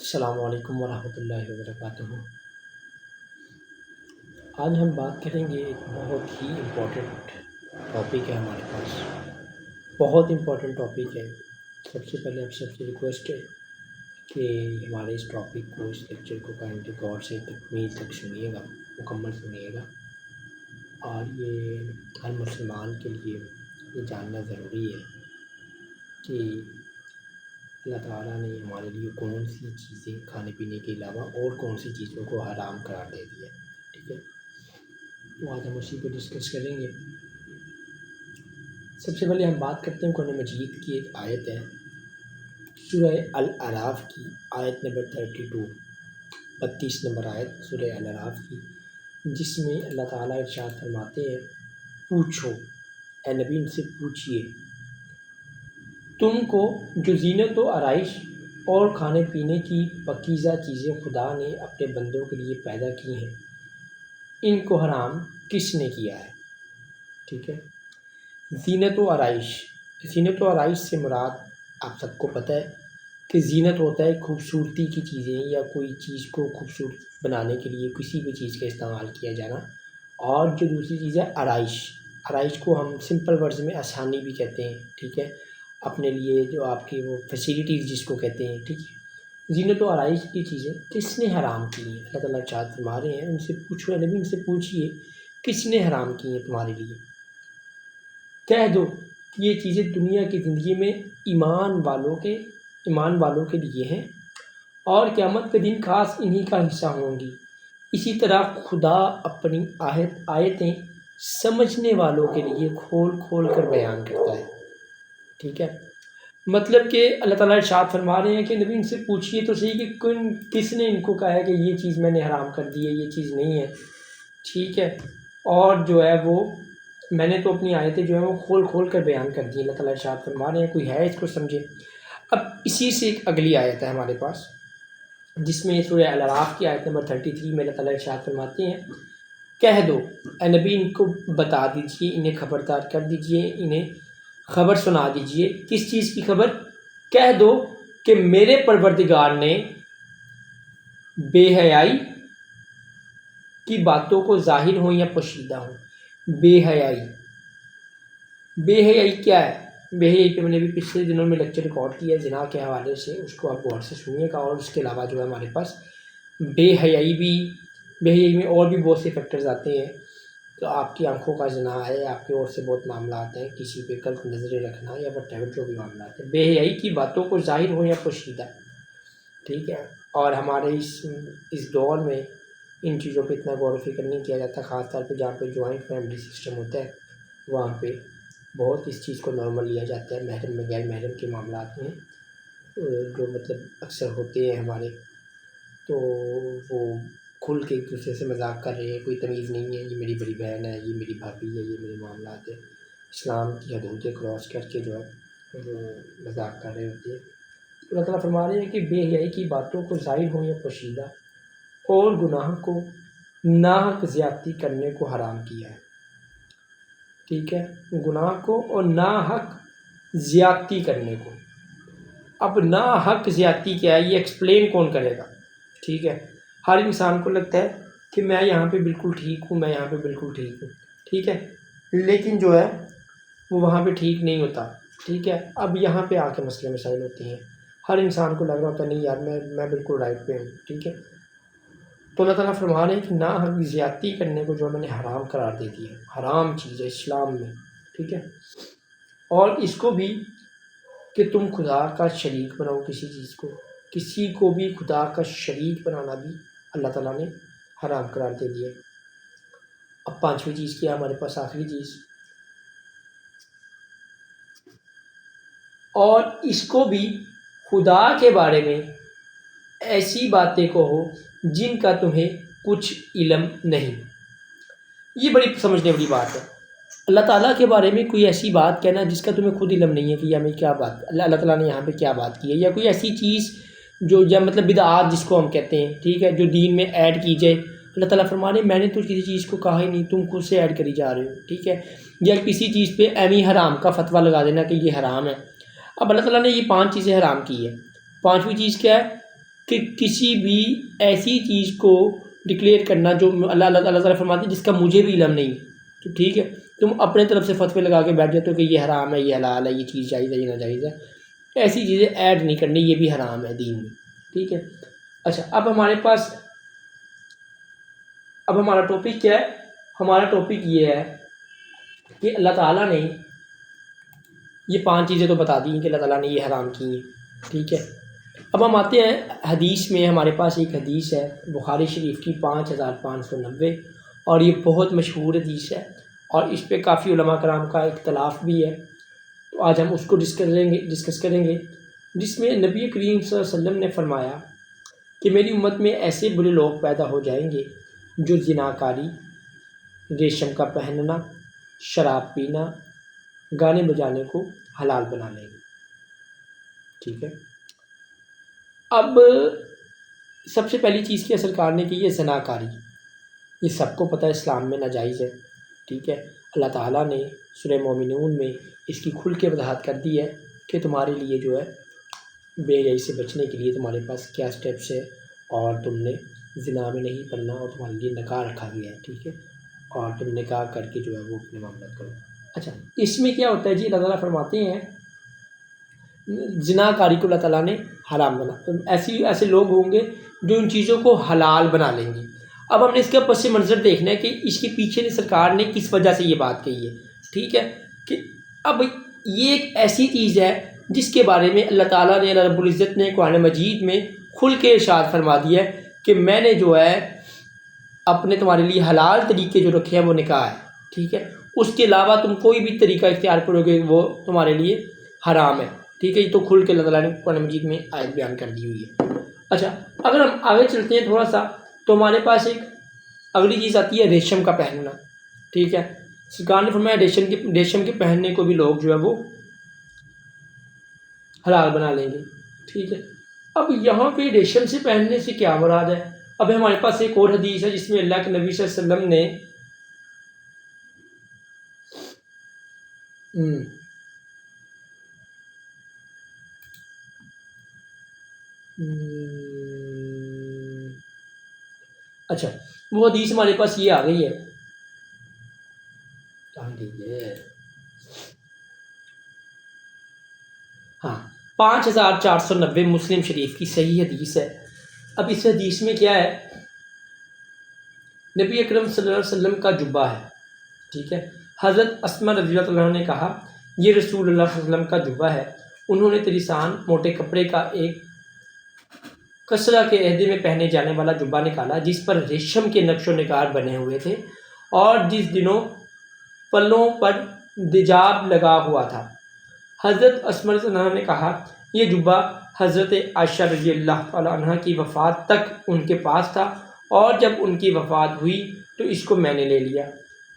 السلام علیکم ورحمۃ اللہ وبرکاتہ۔ آج ہم بات کریں گے، ایک بہت ہی امپورٹنٹ ٹاپک ہے ہمارے پاس، بہت امپورٹنٹ ٹاپک ہے۔ سب سے پہلے آپ سب سے ریکویسٹ ہے کہ ہمارے اس ٹاپک کو، اس لیکچر کو کائنڈلی غور سے تکمیل تک سنیے گا، مکمل سنیے گا۔ اور یہ ہر مسلمان کے لیے یہ جاننا ضروری ہے کہ اللہ تعالیٰ نے ہمارے لیے کون سی چیزیں کھانے پینے کے علاوہ اور کون سی چیزوں کو حرام قرار دے دیا، ٹھیک ہے؟ تو آج ہم اسی پہ ڈسکس کریں گے۔ سب سے پہلے ہم بات کرتے ہیں قرآن مجید کی ایک آیت ہے، سورہ الاعراف کی آیت نمبر 32 نمبر آیت سورہ الاعراف کی، جس میں اللہ تعالیٰ ارشاد فرماتے ہیں، پوچھو اے نبی، ان سے پوچھئے تم کو جو زینت و آرائش اور کھانے پینے کی پاکیزہ چیزیں خدا نے اپنے بندوں کے لیے پیدا کی ہیں، ان کو حرام کس نے کیا ہے؟ ٹھیک ہے، زینت و آرائش، زینت و آرائش سے مراد آپ سب کو پتہ ہے کہ زینت ہوتا ہے خوبصورتی کی چیزیں یا کوئی چیز کو خوبصورت بنانے کے لیے کسی بھی چیز کا استعمال کیا جانا، اور جو دوسری چیز ہے آرائش، آرائش کو ہم سمپل ورڈز میں آسانی بھی کہتے ہیں، ٹھیک ہے، اپنے لیے جو آپ کی وہ فیسیلیٹیز جس کو کہتے ہیں، ٹھیک ہے۔ زینت و آرائش کی چیزیں کس نے حرام کی ہیں؟ اللہ تعالیٰ ارشاد فرما رہے ہیں، ان سے پوچھو اے نبی، ان سے پوچھئے کس نے حرام کی ہیں تمہارے لیے؟ کہہ دو کہ یہ چیزیں دنیا کی زندگی میں ایمان والوں کے لیے ہیں، اور قیامت کے دن خاص انہی کا حصہ ہوں گی۔ اسی طرح خدا اپنی آیتیں سمجھنے والوں کے لیے کھول کھول کر بیان کرتا ہے، ٹھیک ہے۔ مطلب کہ اللہ تعالیٰ ارشاد فرما رہے ہیں کہ نبی ان سے پوچھئے تو صحیح کہ کس نے ان کو کہا ہے کہ یہ چیز میں نے حرام کر دی ہے، یہ چیز نہیں ہے، ٹھیک ہے۔ اور جو ہے وہ میں نے تو اپنی آیتیں جو ہیں وہ کھول کھول کر بیان کر دی، اللہ تعالیٰ ارشاد فرما رہے ہیں، کوئی ہے اس کو سمجھے۔ اب اسی سے ایک اگلی آیت ہے ہمارے پاس، جس میں سورہ الاعراف کی آیت نمبر 33 میں اللہ تعالیٰ ارشاد فرماتے ہیں، کہہ دو اے نبی، ان کو بتا دیجئے، انہیں خبردار کر دیجئے، انہیں خبر سنا دیجئے۔ کس چیز کی خبر؟ کہہ دو کہ میرے پروردگار نے بے حیائی کی باتوں کو ظاہر ہوں یا پوشیدہ ہوں۔ بے حیائی، بے حیائی کیا ہے؟ بے حیائی پہ میں نے بھی پچھلے دنوں میں لیکچر ریکارڈ کیا ہے زنا کے حوالے سے، اس کو آپ غور سے سنیے گا۔ اور اس کے علاوہ جو ہے ہمارے پاس بے حیائی میں اور بھی بہت سے فیکٹرز آتے ہیں، تو آپ کی آنکھوں کا زنا ہے، آپ کے اور سے بہت معاملات ہیں، کسی پہ غلط نظریں رکھنا یا whatever جو بھی معاملات ہیں، بے حیائی کی باتوں کو ظاہر ہو یا پوشیدہ، ٹھیک ہے۔ اور ہمارے اس دور میں ان چیزوں پہ اتنا غور و فکر نہیں کیا جاتا، خاص طور پہ جہاں پہ جوائنٹ فیملی سسٹم ہوتا ہے، وہاں پہ بہت اس چیز کو نارمل لیا جاتا ہے۔ محرم میں غیر محرم کے معاملات میں جو مطلب اکثر ہوتے ہیں ہمارے، تو وہ کھل کے ایک دوسرے سے مذاق کر رہے ہیں، کوئی تمیز نہیں ہے، یہ میری بڑی بہن ہے، یہ میری بھابھی ہے، یہ میرے معاملات ہے، اسلام کی حدودیں کراس کر کے جو ہے وہ مذاق کر رہے ہوتے ہیں۔ اللہ تعالیٰ فرما رہے ہیں کہ بے حیائی کی باتوں کو ظاہر ہوں یا پوشیدہ، اور گناہ کو ناحق زیادتی کرنے کو حرام کیا ہے، ٹھیک ہے، گناہ کو اور ناحق زیادتی کرنے کو۔ اب ناحق زیادتی کیا ہے، یہ ایکسپلین کون کرے گا؟ ٹھیک ہے، ہر انسان کو لگتا ہے کہ میں یہاں پہ بالکل ٹھیک ہوں، میں یہاں پہ بالکل ٹھیک ہوں، ٹھیک ہے، لیکن جو ہے وہ وہاں پہ ٹھیک نہیں ہوتا، ٹھیک ہے۔ اب یہاں پہ آ کے مسئلے مسائل ہوتے ہیں، ہر انسان کو لگ رہا ہوتا ہے نہیں یار میں بالکل رائٹ پہ ہوں، ٹھیک ہے۔ تو اللہ تعالیٰ فرما رہے ہیں کہ ناحق زیادتی کرنے کو جو میں نے حرام قرار دے دیا ہے، حرام چیز ہے اسلام میں، ٹھیک ہے۔ اور اس کو بھی کہ تم خدا کا شریک بناؤ کسی چیز کو، کسی کو بھی خدا کا شریک بنانا بھی اللہ تعالیٰ نے حرام قرار دے دیا۔ اب پانچویں چیز کیا ہمارے پاس؟ آخری چیز، اور اس کو بھی خدا کے بارے میں ایسی باتیں کہو جن کا تمہیں کچھ علم نہیں۔ یہ بڑی سمجھنے والی بات ہے، اللہ تعالیٰ کے بارے میں کوئی ایسی بات کہنا جس کا تمہیں خود علم نہیں ہے کہ یہ ہمیں کیا بات، اللہ تعالیٰ نے یہاں پہ کیا بات کی ہے، یا کوئی ایسی چیز جو یا مطلب بدعات جس کو ہم کہتے ہیں، ٹھیک ہے، جو دین میں ایڈ کی جائے۔ اللہ تعالیٰ فرما رہے ہیں میں نے تو کسی چیز کو کہا ہی نہیں، تم خود سے ایڈ کری جا رہے ہو، ٹھیک ہے، یا کسی چیز پہ ایویں حرام کا فتویٰ لگا دینا کہ یہ حرام ہے۔ اب اللہ تعالیٰ نے یہ 5 چیزیں حرام کی ہے، پانچویں چیز کیا ہے؟ کہ کسی بھی ایسی چیز کو ڈکلیئر کرنا جو اللہ تعالیٰ فرماتے ہیں جس کا مجھے بھی علم نہیں ہے، تو ٹھیک ہے تم اپنے طرف سے فتوے لگا کے بیٹھ جاتے ہو کہ یہ حرام ہے، یہ حلال ہے، یہ چیز جائز ہے، یہ ناجائز ہے، ایسی چیزیں ایڈ نہیں کرنی، یہ بھی حرام ہے دین میں، ٹھیک ہے۔ اچھا اب ہمارا ٹاپک کیا ہے؟ ہمارا ٹاپک یہ ہے کہ اللہ تعالیٰ نے یہ 5 چیزیں تو بتا دی ہیں کہ اللہ تعالیٰ نے یہ حرام کی ہیں، ٹھیک ہے۔ اب ہم آتے ہیں حدیث میں، ہمارے پاس ایک حدیث ہے بخاری شریف کی 5590، اور یہ بہت مشہور حدیث ہے اور اس پہ کافی علماء کرام کا اختلاف بھی ہے، تو آج ہم اس کو ڈسکس کریں گے، جس میں نبی کریم صلی اللہ علیہ وسلم نے فرمایا کہ میری امت میں ایسے برے لوگ پیدا ہو جائیں گے جو زناکاری، ریشم کا پہننا، شراب پینا، گانے بجانے کو حلال بنا لیں گے، ٹھیک ہے۔ اب سب سے پہلی چیز کیا سرکار نے کی ہے؟ زناکاری، یہ سب کو پتہ ہے اسلام میں ناجائز ہے، ٹھیک ہے۔ اللہ تعالیٰ نے سورہ مومنون میں اس کی کھل کے وضاحت کر دی ہے کہ تمہارے لیے جو ہے بے حیائی سے بچنے کے لیے تمہارے پاس کیا سٹیپس ہے، اور تم نے زنا میں نہیں پڑنا، اور تمہارے لیے نکاح رکھا گیا ہے، ٹھیک ہے، اور تم نکاح کر کے جو ہے وہ اپنے معاملات کرو۔ اچھا اس میں کیا ہوتا ہے جی؟ اللہ تعالیٰ فرماتے ہیں زناکاری کو اللہ تعالیٰ نے حرام بنا، ایسے لوگ ہوں گے جو ان چیزوں کو حلال بنا لیں گے۔ اب ہم نے اس کا پس منظر دیکھنا ہے کہ اس کے پیچھے سرکار نے کس وجہ سے یہ بات کہی ہے، ٹھیک ہے، کہ اب یہ ایک ایسی چیز ہے جس کے بارے میں اللہ تعالیٰ نے، اللہ رب العزت نے قرآن مجید میں کھل کے ارشاد فرما دیا ہے کہ میں نے جو ہے اپنے تمہارے لیے حلال طریقے جو رکھے ہیں وہ نکاح ہے، ٹھیک ہے، اس کے علاوہ تم کوئی بھی طریقہ اختیار کرو گے وہ تمہارے لیے حرام ہے، ٹھیک ہے۔ یہ تو کھل کے اللہ تعالیٰ نے قرآن مجید میں آیت بیان کر دی ہوئی ہے۔ اچھا اگر ہم آگے چلتے ہیں تھوڑا سا، تو ہمارے پاس ایک اگلی چیز آتی ہے ریشم کا پہننا، ٹھیک ہے۔ سرکار نے فرمایا ریشم کے پہننے کو بھی لوگ جو ہے وہ حلال بنا لیں گے، ٹھیک ہے۔ اب یہاں پہ ریشم سے پہننے سے کیا مراد ہے؟ اب ہمارے پاس ایک اور حدیث ہے جس میں اللہ کے نبی صلی اللہ علیہ وسلم نے اچھا وہ حدیث ہمارے پاس یہ آ گئی ہے، ہاں 5490 مسلم شریف کی صحیح حدیث ہے۔ اب اس حدیث میں کیا ہے؟ نبی اکرم صلی اللہ علیہ وسلم کا جبہ ہے، ٹھیک ہے۔ حضرت اسما رضی اللہ عنہ نے کہا یہ رسول اللہ صلی اللہ علیہ وسلم کا جبہ ہے، انہوں نے تیری شان موٹے کپڑے کا ایک کسرہ کے عہدے میں پہنے جانے والا جبہ نکالا جس پر ریشم کے نقش و نگار بنے ہوئے تھے اور جس دنوں پلوں پر دجاب لگا ہوا تھا۔ حضرت اسما رضی اللہ عنہ نے کہا یہ جبہ حضرت عائشہ رضی اللہ تعالی عنہ کی وفات تک ان کے پاس تھا، اور جب ان کی وفات ہوئی تو اس کو میں نے لے لیا۔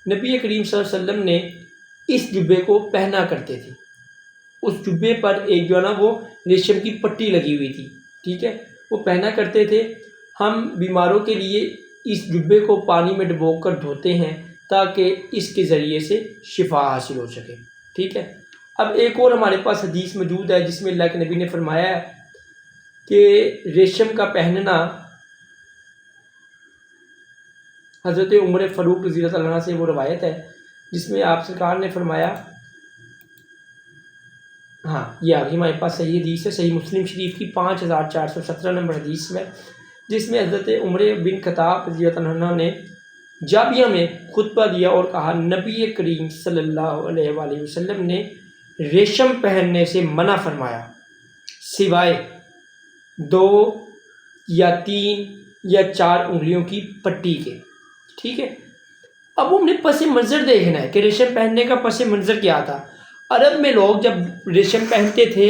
نبی کریم صلی اللہ علیہ وسلم نے اس جبے کو پہنا کرتے تھے، اس جبے پر ایک جو ہے نا وہ ریشم کی پٹی لگی ہوئی تھی، ٹھیک ہے، وہ پہنا کرتے تھے۔ ہم بیماروں کے لیے اس جبے کو پانی میں ڈبو کر دھوتے ہیں تاکہ اس کے ذریعے سے شفا حاصل ہو سکے، ٹھیک ہے۔ اب ایک اور ہمارے پاس حدیث موجود ہے جس میں اللہ کے نبی نے فرمایا ہے کہ ریشم کا پہننا حضرت عمر فاروق رضی اللہ عنہ سے وہ روایت ہے جس میں آپ سرکار نے فرمایا، ہاں یہ آگے ہمارے پاس صحیح حدیث ہے، صحیح مسلم شریف کی 5417 نمبر حدیث میں، جس میں حضرت عمر بن خطاب رضی اللہ عنہ نے جابیہ میں خطبہ دیا اور کہا نبی کریم صلی اللہ علیہ وآلہ وسلم نے ریشم پہننے سے منع فرمایا سوائے 2 یا 3 یا 4 انگلیوں کی پٹی کے، ٹھیک ہے۔ اب ہم نے پس منظر دیکھنا ہے کہ ریشم پہننے کا پس منظر کیا تھا۔ عرب میں لوگ جب ریشم پہنتے تھے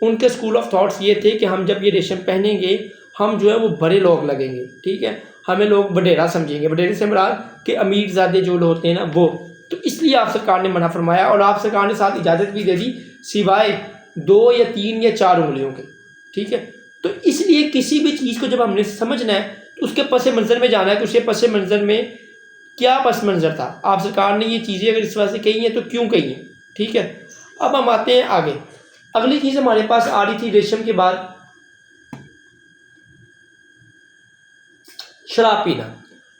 ان کے اسکول آف تھاٹس یہ تھے کہ ہم جب یہ ریشم پہنیں گے ہم جو ہے وہ بڑے لوگ لگیں گے، ٹھیک ہے، ہمیں لوگ وڈیرا سمجھیں گے، وڈیرے سے مراد کہ امیر زادے جو لوگ ہوتے ہیں نا وہ، تو اس لیے آپ سرکار نے منع فرمایا، اور آپ سرکار نے ساتھ اجازت بھی دے دی سوائے 2 یا 3 یا 4 انگلیوں کے، ٹھیک ہے۔ تو اس لیے کسی بھی چیز کو جب ہم نے سمجھنا ہے تو اس کے پس منظر میں جانا ہے کہ اس کے پس منظر میں کیا پس منظر تھا، آپ سرکار نے یہ چیزیں اگر اس وجہ سے کہی ہیں تو کیوں کہی ہیں، ٹھیک ہے۔ اب ہم آتے ہیں آگے، اگلی چیز ہمارے پاس آ رہی تھی ریشم کے بعد شراب پینا.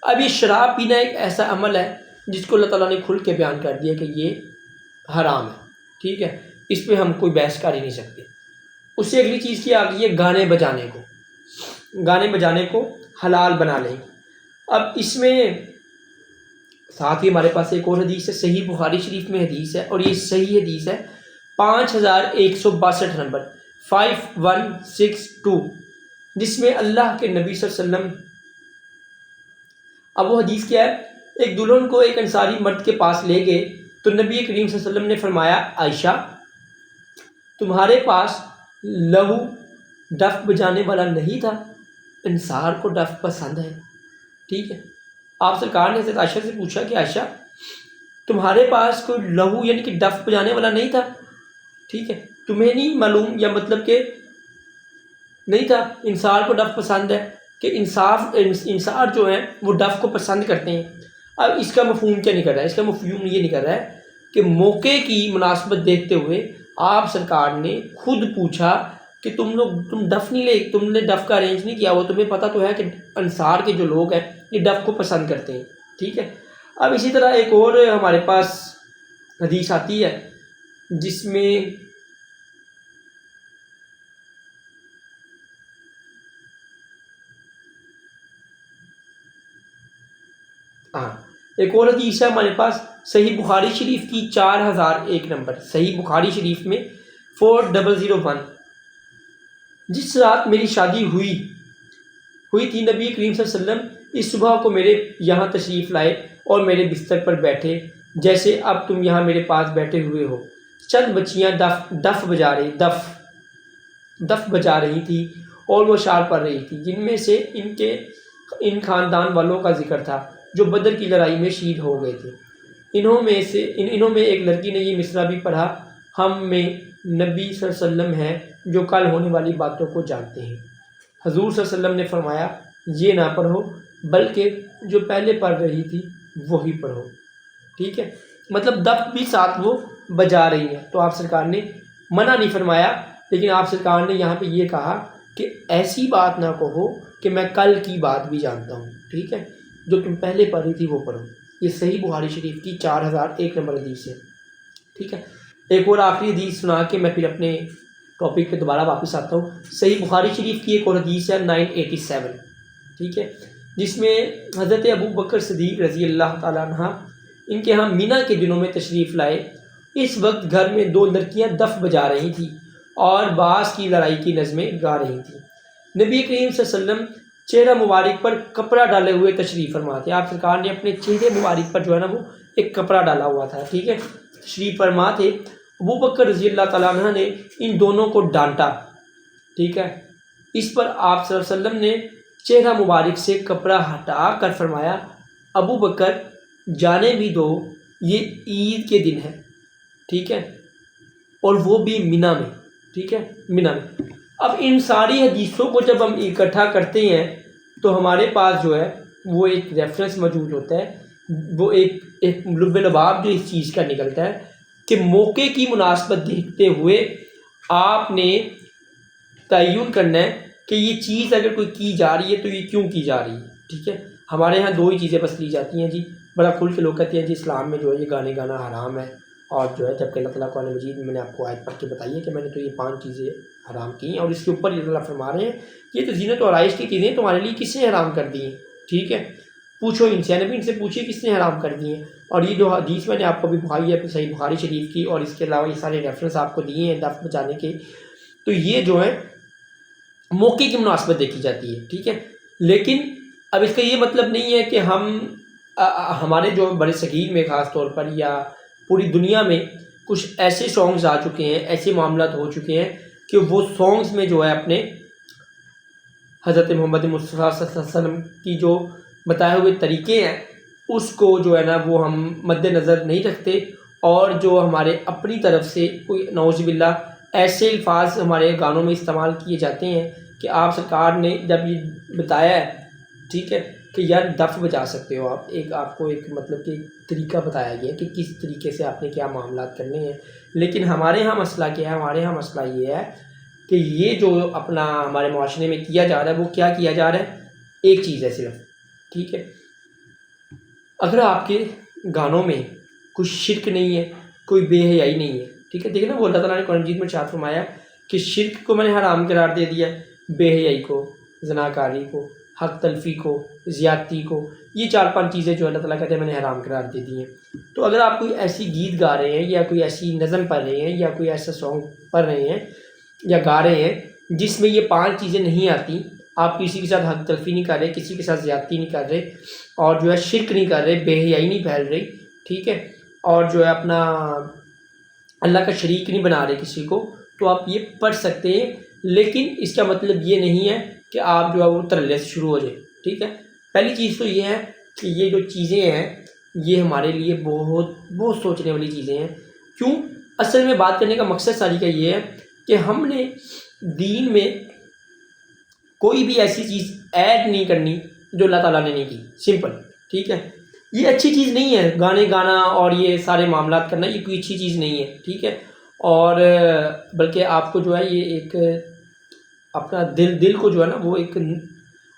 اب یہ شراب پینا ایک ایسا عمل ہے جس کو اللہ تعالیٰ نے کھل کے بیان کر دیا کہ یہ حرام ہے. ٹھیک ہے، اس پہ ہم کوئی بحث کر ہی نہیں سکتے. اس سے اگلی چیز کیا آ گئی ہے، گانے بجانے کو حلال بنا لیں. اب اس میں ساتھ ہی ہمارے پاس ایک اور حدیث ہے، صحیح بخاری شریف میں حدیث ہے، اور یہ صحیح حدیث ہے 5162 نمبر 5162، جس میں اللہ کے نبی صلی اللہ علیہ وسلم، اب وہ حدیث کیا ہے، ایک دلہن کو ایک انصاری مرد کے پاس لے گئے تو نبی کریم صلی اللہ علیہ وسلم نے فرمایا، عائشہ تمہارے پاس لہو ڈف بجانے والا نہیں تھا؟ انصار کو ڈف پسند ہے. ٹھیک ہے، آپ سرکار نے حضرت عائشہ سے پوچھا کہ عائشہ تمہارے پاس کوئی لہو یعنی کہ ڈف بجانے والا نہیں تھا؟ ٹھیک ہے، تمہیں نہیں معلوم، یا مطلب کہ نہیں تھا، انصار کو ڈف پسند ہے، کہ انصار جو ہیں وہ ڈف کو پسند کرتے ہیں. اب اس کا مفہوم کیا نکل رہا ہے؟ اس کا مفہوم یہ نکل رہا ہے کہ موقع کی مناسبت دیکھتے ہوئے آپ سرکار نے خود پوچھا کہ تم ڈف نہیں لے، تم نے ڈف کا ارینج نہیں کیا، وہ تمہیں پتہ تو ہے کہ انصار کے جو لوگ ہیں یہ ڈف کو پسند کرتے ہیں. ٹھیک ہے، اب اسی طرح ایک اور ہمارے پاس حدیث آتی ہے جس میں ایک اور حدیث ہے ہمارے پاس صحیح بخاری شریف کی 4001 نمبر، صحیح بخاری شریف میں 4001، جس رات میری شادی ہوئی تھی نبی کریم صلی اللہ علیہ وسلم اس صبح کو میرے یہاں تشریف لائے اور میرے بستر پر بیٹھے جیسے اب تم یہاں میرے پاس بیٹھے ہوئے ہو. چند بچیاں دف بجا رہی تھی اور وہ اشعار پڑھ رہی تھی جن میں سے ان خاندان والوں کا ذکر تھا جو بدر کی لڑائی میں شہید ہو گئے تھے. انہوں میں ایک لڑکی نے یہ مصرع بھی پڑھا، ہم میں نبی صلی اللہ علیہ وسلم ہیں جو کل ہونے والی باتوں کو جانتے ہیں. حضور صلی اللہ علیہ وسلم نے فرمایا یہ نہ پڑھو بلکہ جو پہلے پڑھ رہی تھی وہی پڑھو. ٹھیک ہے، مطلب دف بھی ساتھ وہ بجا رہی ہیں، تو آپ سرکار نے منع نہیں فرمایا، لیکن آپ سرکار نے یہاں پہ یہ کہا کہ ایسی بات نہ کہو کہ میں کل کی بات بھی جانتا ہوں. ٹھیک ہے، جو تم پہلے پڑھ رہی تھی وہ پڑھو. یہ صحیح بخاری شریف کی 4001 نمبر حدیث ہے. ٹھیک ہے، ایک اور آخری حدیث سنا کے میں پھر اپنے ٹاپک پہ دوبارہ واپس آتا ہوں. صحیح بخاری شریف کی ایک اور حدیث ہے 987. ٹھیک ہے، جس میں حضرت ابو بکر صدیق رضی اللہ تعالیٰ عنہ ان کے ہاں مینا کے دنوں میں تشریف لائے. اس وقت گھر میں 2 لڑکیاں دف بجا رہی تھیں اور باس کی لڑائی کی نظمیں گا رہی تھیں. نبی کریم صلی اللہ علیہ وسلم چہرہ مبارک پر کپڑا ڈالے ہوئے تشریف فرما تھے. آپ سرکار نے اپنے چہرے مبارک پر جو ہے نا وہ ایک کپڑا ڈالا ہوا تھا. ٹھیک ہے، تشریف فرما تھے. ابو بکر رضی اللہ تعالیٰ عنہ نے ان دونوں کو ڈانٹا. ٹھیک ہے، اس پر آپ صلی اللہ علیہ وسلم نے چہرہ مبارک سے کپڑا ہٹا کر فرمایا، ابو بکر جانے بھی دو، یہ عید کے دن ہے. ٹھیک ہے، اور وہ بھی مینا میں. ٹھیک ہے، مینا میں. اب ان ساری حدیثوں کو جب ہم اکٹھا کرتے ہیں تو ہمارے پاس جو ہے وہ ایک ریفرنس موجود ہوتا ہے، وہ ایک لب لباب جو اس چیز کا نکلتا ہے کہ موقع کی مناسبت دیکھتے ہوئے آپ نے تعین کرنا ہے کہ یہ چیز اگر کوئی کی جا رہی ہے تو یہ کیوں کی جا رہی ہے. ٹھیک ہے، ہمارے ہاں 2 ہی چیزیں بس لی جاتی ہیں جی، بڑا کھل کے لوگ کہتے ہیں جی اسلام میں جو ہے یہ گانے گانا حرام ہے، اور جو ہے جبکہ اللہ تعالیٰ قرآن مجید میں نے آپ کو آیت پڑھ کے بتائی ہے کہ میں نے تو یہ 5 چیزیں حرام کی ہیں، اور اس کے اوپر یہ اللہ فرما رہے ہیں یہ تو زینت و آرائش کی چیزیں تمہارے لیے کس نے حرام کر دی ہیں. ٹھیک ہے، پوچھو ان سے، نبی ان سے پوچھیے کس نے حرام کر دی ہیں. اور یہ جو حدیث میں نے آپ کو بھی بخاری ہے صحیح بخاری شریف کی، اور اس کے علاوہ یہ سارے ریفرنس آپ کو دیے ہیں دف بچانے کے، تو یہ جو ہے موقع کی مناسبت دیکھی جاتی ہے. ٹھیک ہے، لیکن اب اس کا یہ مطلب نہیں ہے کہ ہمارے جو بڑے صغیر میں خاص طور پر یا پوری دنیا میں کچھ ایسے سانگز آ چکے ہیں، ایسے معاملات ہو چکے ہیں کہ وہ سانگز میں جو ہے اپنے حضرت محمد مصطفیٰ صلی اللہ علیہ وسلم کی جو بتائے ہوئے طریقے ہیں اس کو جو ہے نا وہ ہم مد نظر نہیں رکھتے، اور جو ہمارے اپنی طرف سے کوئی نعوذ باللہ ایسے الفاظ ہمارے گانوں میں استعمال کیے جاتے ہیں کہ آپ سرکار نے جب یہ بتایا ہے، ٹھیک ہے، کہ یار دف بجا سکتے ہو آپ کو ایک مطلب کہ طریقہ بتایا گیا کہ کس طریقے سے آپ نے کیا معاملات کرنے ہیں. لیکن ہمارے ہاں مسئلہ کیا ہے؟ ہمارے ہاں مسئلہ یہ ہے کہ یہ جو اپنا ہمارے معاشرے میں کیا جا رہا ہے وہ کیا کیا جا رہا ہے؟ ایک چیز ہے صرف ٹھیک ہے. اگر آپ کے گانوں میں کوئی شرک نہیں ہے، کوئی بے حیائی نہیں ہے، ٹھیک ہے. دیکھیں نا وہ اللہ تعالیٰ نے قرآن مجید میں ارشاد فرمایا کہ شرک کو میں نے حرام قرار دے دیا، بے حیائی کو، زناکاری کو، حق تلفی کو، زیادتی کو، یہ 4-5 چیزیں جو اللہ تعالیٰ کہتے ہیں میں نے حرام قرار دے دی ہیں. تو اگر آپ کوئی ایسی گیت گا رہے ہیں یا کوئی ایسی نظم پڑھ رہے ہیں یا کوئی ایسا سانگ پڑھ رہے ہیں یا گا رہے ہیں جس میں یہ 5 چیزیں نہیں آتی، آپ کسی کے ساتھ حق تلفی نہیں کر رہے، کسی کے ساتھ زیادتی نہیں کر رہے، اور جو ہے شرک نہیں کر رہے، بے حیائی نہیں پھیل رہی، ٹھیک ہے، اور جو ہے اپنا اللہ کا شریک نہیں بنا رہے کسی کو، تو آپ یہ پڑھ سکتے ہیں. لیکن اس کا مطلب یہ نہیں ہے کہ آپ جو ہے وہ ترلے سے شروع ہو جائیں. ٹھیک ہے. پہلی چیز تو یہ ہے کہ یہ جو چیزیں ہیں یہ ہمارے لیے بہت بہت سوچنے والی چیزیں ہیں. کیوں؟ اصل میں بات کرنے کا مقصد ساری کا یہ ہے کہ ہم نے دین میں کوئی بھی ایسی چیز ایڈ نہیں کرنی جو اللہ تعالیٰ نے نہیں کی. سمپل. ٹھیک ہے. یہ اچھی چیز نہیں ہے، گانے گانا اور یہ سارے معاملات کرنا یہ کوئی اچھی چیز نہیں ہے. ٹھیک ہے. اور بلکہ آپ کو جو ہے یہ ایک اپنا دل کو جو ہے نا وہ ایک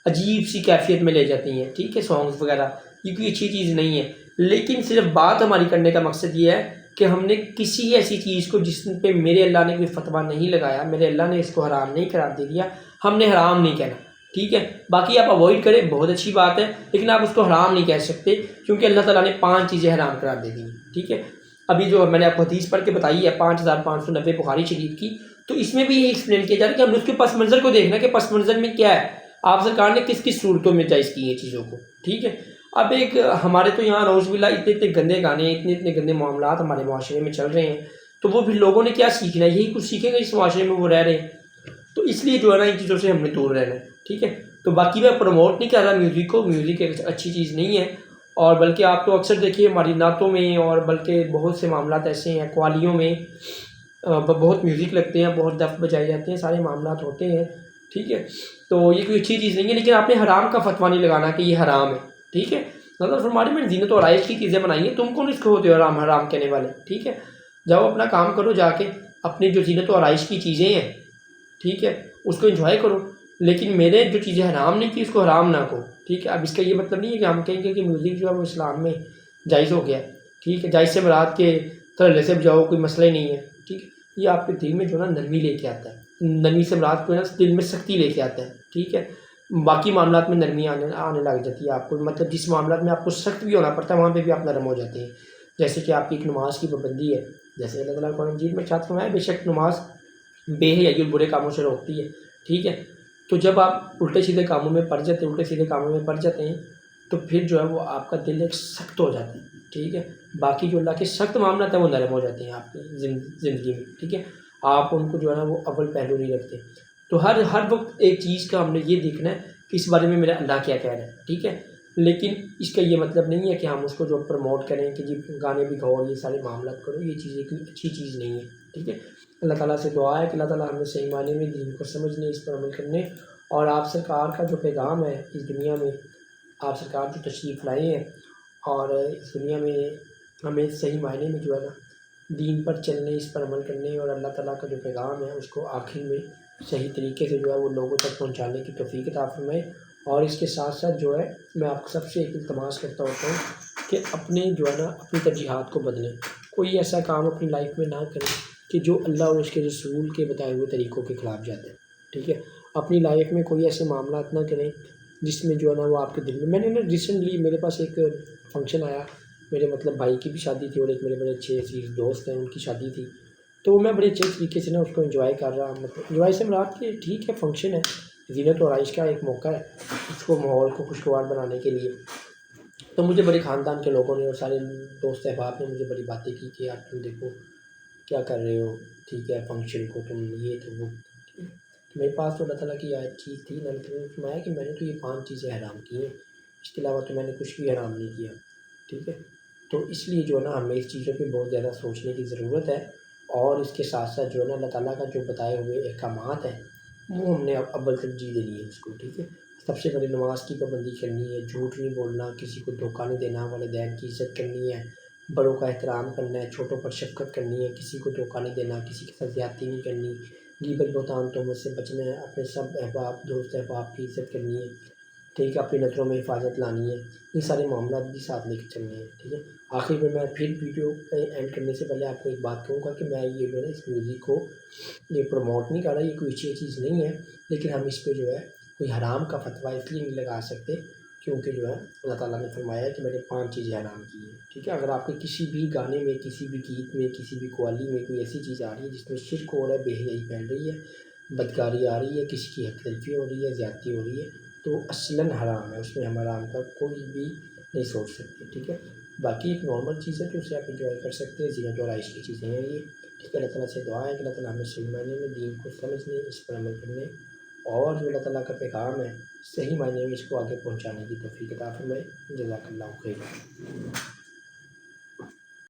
عجیب سی کیفیت میں لے جاتی ہیں. ٹھیک ہے. سانگز وغیرہ یہ کوئی اچھی چیز نہیں ہے. لیکن صرف بات ہماری کرنے کا مقصد یہ ہے کہ ہم نے کسی ایسی چیز کو جس پہ میرے اللہ نے کوئی فتویٰ نہیں لگایا، میرے اللہ نے اس کو حرام نہیں قرار دے دیا، ہم نے حرام نہیں کہنا. ٹھیک ہے. باقی آپ اوائڈ کریں، بہت اچھی بات ہے، لیکن آپ اس کو حرام نہیں کہہ سکتے کیونکہ اللہ تعالیٰ نے 5 چیزیں حرام قرار دے دی ہیں. ٹھیک ہے. ابھی جو میں نے آپ کو حدیث پڑھ کے بتائی ہے 5590 بخاری شریف کی، تو اس میں بھی یہ ایکسپلین کیا جا رہا ہے کہ ہم نے اس کے پس منظر کو دیکھنا کہ پس منظر میں کیا ہے، آپ سرکار نے کس کس صورتوں میں جائز کی ہیں چیزوں کو. ٹھیک ہے. اب ایک ہمارے تو یہاں نعوذ باللہ اتنے گندے گانے، اتنے گندے معاملات ہمارے معاشرے میں چل رہے ہیں، تو وہ پھر لوگوں نے کیا سیکھنا ہے؟ یہی کچھ سیکھیں گے اس معاشرے میں وہ رہ رہے ہیں. تو اس لیے جو ہے نا ان چیزوں سے ہم نے دور رہنا ہے. ٹھیک ہے. تو باقی میں پروموٹ نہیں کر رہا میوزک کو، میوزک ایک اچھی چیز نہیں ہے، اور بلکہ آپ تو اکثر دیکھیے ہماری نعتوں میں اور بلکہ بہت سے معاملات ایسے ہیں، قوالیوں میں بہت میوزک لگتے ہیں، بہت دف بجائے جاتے ہیں، سارے معاملات ہوتے ہیں. ٹھیک ہے. تو یہ کوئی اچھی چیز نہیں ہے، لیکن آپ نے حرام کا فتویٰ نہیں لگانا کہ یہ حرام ہے. ٹھیک ہے. مطلب فرمانے میں زینت و آرائش کی چیزیں بنائی ہیں، تم کون اس کو ہوتے ہو حرام کہنے والے. ٹھیک ہے. جاؤ اپنا کام کرو، جا کے اپنی جو زینت و آرائش کی چیزیں ہیں، ٹھیک ہے، اس کو انجوائے کرو، لیکن میرے جو چیزیں حرام نہیں کی اس کو حرام نہ کہو. ٹھیک ہے. اب اس کا یہ مطلب نہیں ہے کہ ہم کہیں گے کہ میوزک جو ہے وہ اسلام میں جائز ہو گیا. ٹھیک ہے. جائز سے مراد کے ترلے سے بجاؤ کوئی مسئلہ ہی نہیں ہے. ٹھیک ہے. یہ آپ کے دل میں جو ہے نا نرمی لے کے آتا ہے، نرمی سے مراد کو ہے نا دل میں سختی لے کے آتا ہے. ٹھیک ہے. باقی معاملات میں نرمی آنے لگ جاتی ہے آپ کو، مطلب جس معاملات میں آپ کو سخت بھی ہونا پڑتا ہے وہاں پہ بھی آپ نرم ہو جاتے ہیں. جیسے کہ آپ کی ایک نماز کی پابندی ہے، جیسے اللہ تعالیٰ قرآن مجید میں ارشاد فرمایا بے شک نماز بے حیائی اور برے کاموں سے روکتی ہے. ٹھیک ہے. تو جب آپ الٹے سیدھے کاموں میں پڑ جاتے ہیں، الٹے سیدھے کاموں میں پڑ جاتے ہیں، تو پھر جو ہے وہ آپ کا دل ایک سخت ہو جاتا ہے. ٹھیک ہے. باقی جو اللہ کے سخت معاملات ہیں وہ نرم ہو جاتے ہیں آپ کی زندگی میں. ٹھیک ہے. آپ ان کو جو ہے نا وہ اول پہلو نہیں رکھتے. تو ہر وقت ایک چیز کا ہم نے یہ دیکھنا ہے کہ اس بارے میں میرا اللہ کیا کہہ رہا ہے. ٹھیک ہے. لیکن اس کا یہ مطلب نہیں ہے کہ ہم اس کو جو پروموٹ کریں کہ جی گانے بھی گاؤ، یہ سارے معاملات کرو، یہ چیزیں کوئی اچھی چیز نہیں ہے. ٹھیک ہے. اللہ تعالیٰ سے دعا ہے کہ اللہ تعالیٰ ہمیں صحیح معنی میں دین کو سمجھنے، اس پر عمل کرنے، اور آپ سرکار کا جو پیغام ہے اس دنیا میں، آپ سرکار جو تشریف لائے ہیں اور اس دنیا میں ہمیں صحیح معنی میں جو ہے نا دین پر چلنے، اس پر عمل کرنے، اور اللہ تعالیٰ کا جو پیغام ہے اس کو آخر میں صحیح طریقے سے جو ہے وہ لوگوں تک پہنچانے کی توفیق عطا فرمائے. اور اس کے ساتھ ساتھ جو ہے میں آپ سب سے ایک التماس کرتا ہوتا ہوں کہ اپنے جو ہے نا اپنی ترجیحات کو بدلیں. کوئی ایسا کام اپنی لائف میں نہ کریں کہ جو اللہ اور اس کے رسول کے بتائے ہوئے طریقوں کے خلاف جاتے ہیں. ٹھیک ہے. اپنی لائف میں کوئی ایسے معاملات نہ کریں جس میں جو ہے نا وہ آپ کے دل میں نے نا ریسنٹلی میرے پاس ایک فنکشن آیا، میرے مطلب بھائی کی بھی شادی تھی اور ایک میرے بڑے اچھے دوست ہیں ان کی شادی تھی. تو میں بڑے اچھے طریقے سے نا اس کو انجوائے کر رہا، مطلب انجوائے سے مراد کہ ٹھیک ہے فنکشن ہے، زینت و آرائش کا ایک موقع ہے، اس کو ماحول کو خوشگوار بنانے کے لیے. تو مجھے بڑے خاندان کے لوگوں نے اور سارے دوست احباب نے مجھے بڑی باتیں کی کہ یار تم دیکھو کیا کر رہے ہو. ٹھیک ہے. فنکشن کو تم یہ تو وہ. تو میرے پاس تو اللہ تعالیٰ کی آیت چیز تھی، میں نے فرمایا کہ میں نے تو یہ 5 چیزیں حرام کی ہیں، اس کے علاوہ تو میں نے کچھ بھی حرام نہیں کیا. ٹھیک ہے. تو اس لیے جو ہے نا ہمیں اس چیزوں پہ بہت زیادہ سوچنے کی ضرورت ہے، اور اس کے ساتھ ساتھ جو ہے نا اللہ تعالیٰ کا جو بتائے ہوئے احکامات ہیں وہ ہم نے اول ترجیح دینی ہے اس کو. ٹھیک ہے. سب سے بڑی نماز کی پابندی کرنی ہے، جھوٹ نہیں بولنا، کسی کو دھوکہ نہیں دینا، والدین کی عزت کرنی ہے، بڑوں کا احترام کرنا ہے، چھوٹوں پر شفقت کرنی ہے، کسی کو دھوکہ نہیں دینا، کسی کے ساتھ زیادتی نہیں کرنی، غیبت بہتان تہمت سے بچنا ہے، اپنے سب احباب دوست احباب کی عزت کرنی ہے، ٹھیک ہے، اپنی نظروں میں حفاظت لانی ہے، یہ سارے معاملات بھی ساتھ لے کے چلنے ہیں، ٹھیک ہے۔ آخر میں پھر ویڈیو اینڈ کرنے سے پہلے آپ کو ایک بات کہوں گا کہ میں یہ جو ہے اس میوزک کو یہ پروموٹ نہیں کر رہا، یہ کوئی اچھی چیز نہیں ہے، لیکن ہم اس پہ جو ہے کوئی حرام کا فتویٰ اس لیے نہیں لگا سکتے کیونکہ جو ہے اللہ تعالیٰ نے فرمایا ہے کہ میں نے 5 چیزیں حرام کی ہیں، ٹھیک ہے۔ اگر آپ کے کسی بھی گانے میں، کسی بھی گیت میں، کسی بھی قوالی میں کوئی ایسی چیز آ رہی ہے جس میں شرک ہو رہا ہے، بے حیائی پھیل رہی ہے، بدکاری آ رہی ہے، کسی کی حق تلفی ہو رہی ہے، زیادتی ہو رہی ہے، تو اصلاً حرام ہے، اس میں ہم حرام کا کوئی بھی نہیں سوچ سکتے، ٹھیک ہے۔ باقی ایک نارمل چیز ہے تو اسے آپ انجوائے کر سکتے ہیں، زینت و آرائش کی چیزیں ہیں یہ، ٹھیک ہے۔ اللہ تعالیٰ سے دعا ہے کہ اللہ تعالیٰ ہمیں صحیح معنی میں دین کو سمجھنے، اس پر عمل کرنے اور جو اللہ تعالیٰ کا پیغام ہے صحیح معنی میں اس کو آگے پہنچانے کی توفیق عطا فرمائے۔ جزاک اللہ خیر۔